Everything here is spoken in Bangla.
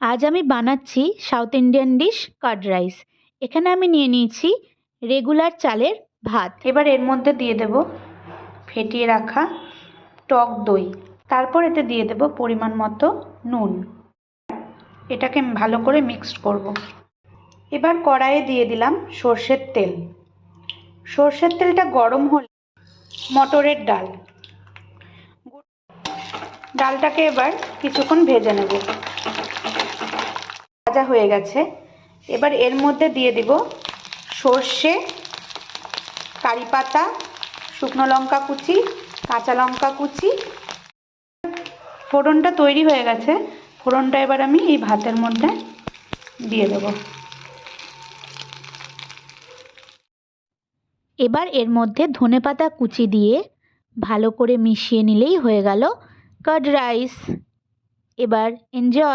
আজ আমি বানাচ্ছি south Indian dish card rice. এখানে আমি নিয়ে নিয়েছি রেগুলার চালের ভাত। এবার এর মধ্যে দিয়ে দেব ফেটিয়ে রাখা টক দই, তারপর এতে দিয়ে দেব পরিমাণ মতো নুন। এটাকে ভালো করে মিক্সড করব। এবার কড়াইয়ে দিয়ে দিলাম সর্ষের তেল। সর্ষের তেলটা গরম হলে মটরের ডালটাকে এবার কিছুক্ষণ ভেজে নেব। ভাজা হয়ে গেছে। এবার এর মধ্যে দিয়ে দিব সর্ষে, কারি পাতা, শুকনো লঙ্কা কুচি, কাঁচা লঙ্কা কুচি। ফোড়নটা তৈরি হয়ে গেছে। ফোড়নটা এবার আমি এই ভাতের মধ্যে দিয়ে দেব। এবার এর মধ্যে ধনেপাতা কুচি দিয়ে ভালো করে মিশিয়ে নিলেই হয়ে গেল কার্ড রাইস। এবার এনজয়।